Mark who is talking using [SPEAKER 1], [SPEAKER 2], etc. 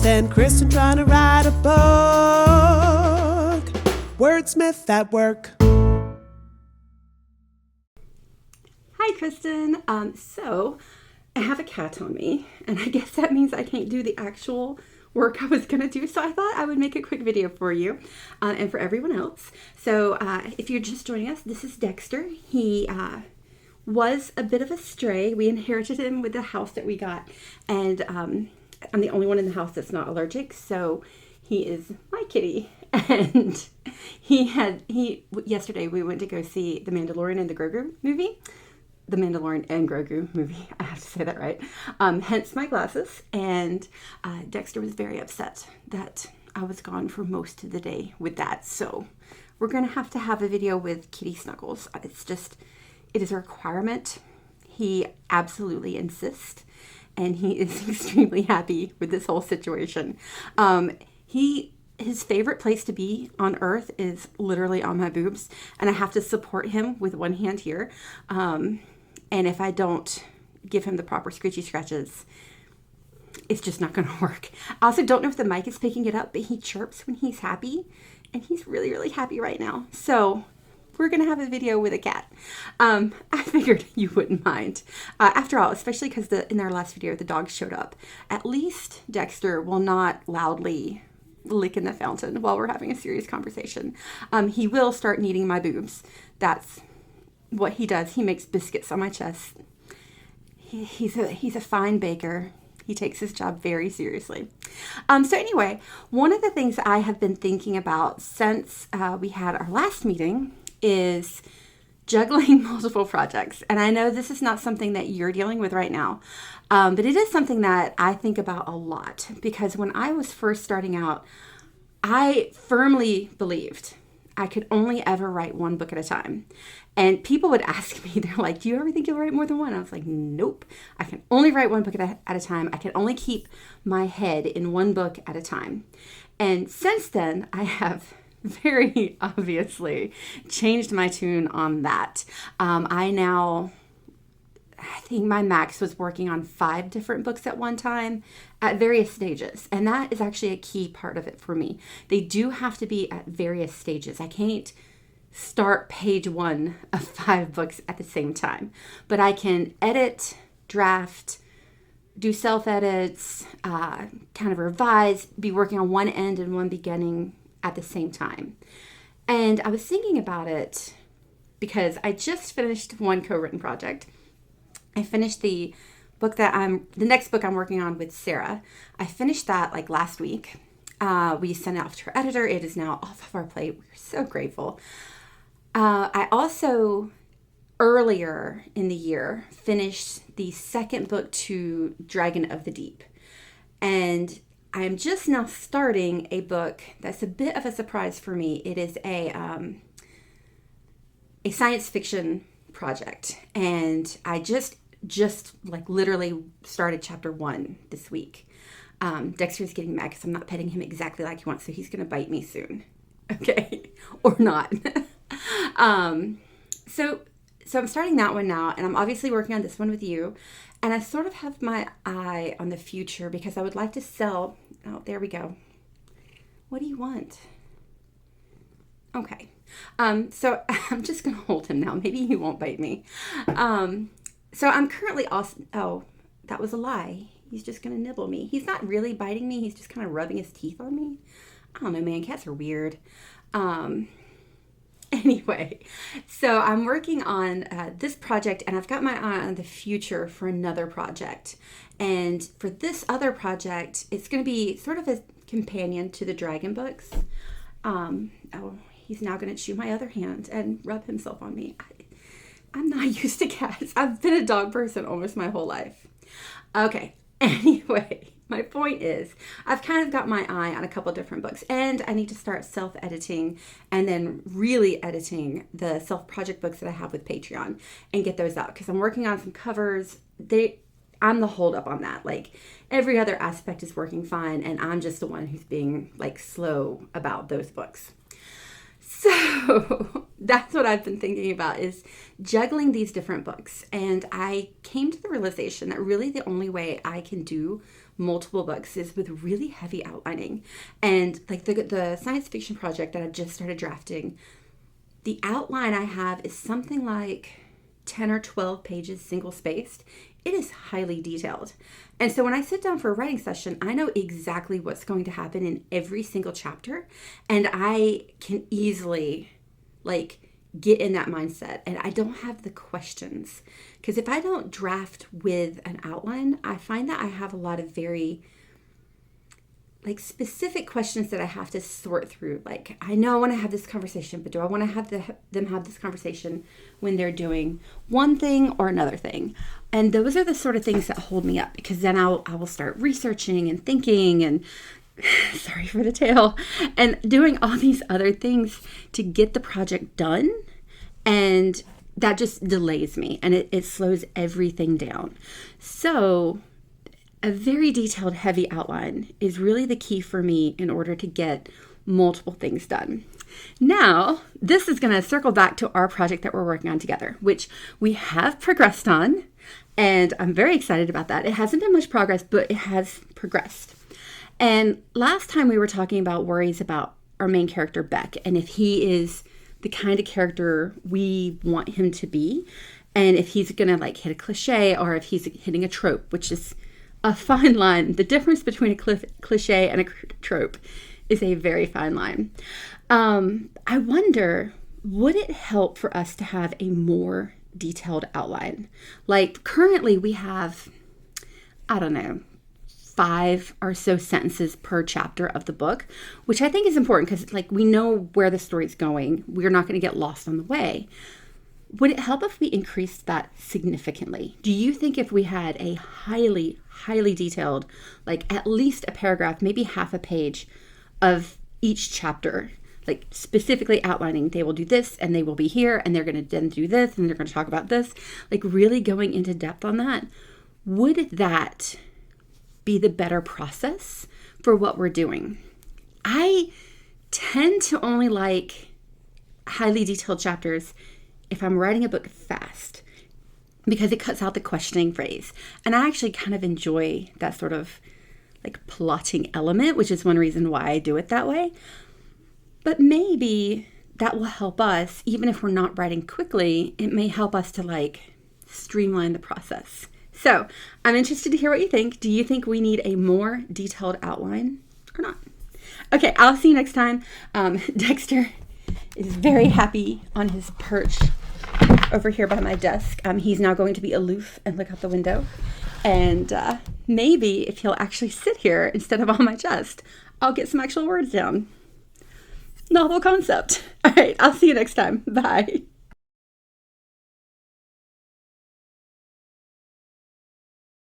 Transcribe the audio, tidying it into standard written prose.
[SPEAKER 1] Beth and Kristen trying to write a book. Wordsmith at work.
[SPEAKER 2] Hi, Kristen. So I have a cat on me, and I guess that means I can't do the actual work I was going to do. So I thought I would make a quick video for you and for everyone else. So if you're just joining us, this is Dexter. He was a bit of a stray. We inherited him with the house that we got, and I'm the only one in the house that's not allergic, so he is my kitty. And yesterday we went to go see The Mandalorian and the Grogu movie. The Mandalorian and Grogu movie. I have to say that right. Hence my glasses. And Dexter was very upset that I was gone for most of the day with that. So we're going to have a video with kitty snuggles. It is a requirement. He absolutely insists. And he is extremely happy with this whole situation. His favorite place to be on earth is literally on my boobs. And I have to support him with one hand here. And if I don't give him the proper scritchy scratches, it's just not going to work. I also don't know if the mic is picking it up, but he chirps when he's happy. And he's really, really happy right now. So we're going to have a video with a cat. I figured you wouldn't mind. After all, especially because in our last video, the dog showed up. At least Dexter will not loudly lick in the fountain while we're having a serious conversation. He will start kneading my boobs. That's what he does. He makes biscuits on my chest. He's a fine baker. He takes his job very seriously. So anyway, one of the things I have been thinking about since we had our last meeting is juggling multiple projects. And I know this is not something that you're dealing with right now, but it is something that I think about a lot, because when I was first starting out, I firmly believed I could only ever write one book at a time. And people would ask me, they're like, do you ever think you'll write more than one? I was like, nope, I can only write one book at a time. I can only keep my head in one book at a time. And since then, I have very obviously changed my tune on that. I think my max was working on 5 different books at one time at various stages. And that is actually a key part of it for me. They do have to be at various stages. I can't start page 1 of 5 books at the same time. But I can edit, draft, do self-edits, kind of revise, be working on one end and one beginning at the same time. And I was thinking about it because I just finished one co-written project. I finished the next book I'm working on with Sarah. I finished that like last week. We sent it off to our editor. It is now off of our plate. We're so grateful. I also, earlier in the year, finished the second book to Dragon of the Deep. And I'm just now starting a book that's a bit of a surprise for me. It is a science fiction project. And I just like literally started chapter 1 this week. Dexter's getting mad because I'm not petting him exactly like he wants, so he's going to bite me soon. Okay. Or not. So I'm starting that one now, and I'm obviously working on this one with you. And I sort of have my eye on the future because I would like to sell. Oh, there we go. What do you want? Okay. So I'm just going to hold him now. Maybe he won't bite me. So I'm currently also, oh, that was a lie. He's just going to nibble me. He's not really biting me. He's just kind of rubbing his teeth on me. I don't know, man. Cats are weird. Anyway, so I'm working on this project, and I've got my eye on the future for another project. And for this other project, it's going to be sort of a companion to the dragon books. Oh, he's now going to chew my other hand and rub himself on me. I'm not used to cats. I've been a dog person almost my whole life. Okay, anyway, my point is I've kind of got my eye on a couple different books, and I need to start self-editing and then really editing the self-project books that I have with Patreon and get those out because I'm working on some covers. I'm the holdup on that. Like every other aspect is working fine, and I'm just the one who's being like slow about those books. So that's what I've been thinking about, is juggling these different books. And I came to the realization that really the only way I can do multiple books is with really heavy outlining. And like the science fiction project that I just started drafting, the outline I have is something like 10 or 12 pages single spaced. It is highly detailed. And so when I sit down for a writing session, I know exactly what's going to happen in every single chapter. And I can easily get in that mindset, and I don't have the questions. Because if I don't draft with an outline, I find that I have a lot of very specific questions that I have to sort through. Like, I know I want to have this conversation, but do I want to have them have this conversation when they're doing one thing or another thing? And those are the sort of things that hold me up, because then I will start researching and thinking and sorry for the tail, and doing all these other things to get the project done. And that just delays me, and it slows everything down. So a very detailed, heavy outline is really the key for me in order to get multiple things done. Now, this is going to circle back to our project that we're working on together, which we have progressed on, and I'm very excited about that. It hasn't been much progress, but it has progressed. And last time we were talking about worries about our main character, Beck, and if he is the kind of character we want him to be, and if he's going to hit a cliche, or if he's hitting a trope, which is a fine line. The difference between a cliche and a trope is a very fine line. I wonder, would it help for us to have a more detailed outline? Like currently we have, 5 or so sentences per chapter of the book, which I think is important because we know where the story's going. We're not going to get lost on the way. Would it help if we increased that significantly? Do you think if we had a highly, highly detailed, at least a paragraph, maybe half a page of each chapter, specifically outlining they will do this and they will be here and they're going to then do this and they're going to talk about this, really going into depth on that, would that be the better process for what we're doing? I tend to only like highly detailed chapters if I'm writing a book fast, because it cuts out the questioning phase. And I actually kind of enjoy that sort of plotting element, which is one reason why I do it that way. But maybe that will help us, even if we're not writing quickly, it may help us to streamline the process. So I'm interested to hear what you think. Do you think we need a more detailed outline or not? Okay, I'll see you next time. Dexter is very happy on his perch over here by my desk. He's now going to be aloof and look out the window. And maybe if he'll actually sit here instead of on my chest, I'll get some actual words down. Novel concept. All right, I'll see you next time. Bye.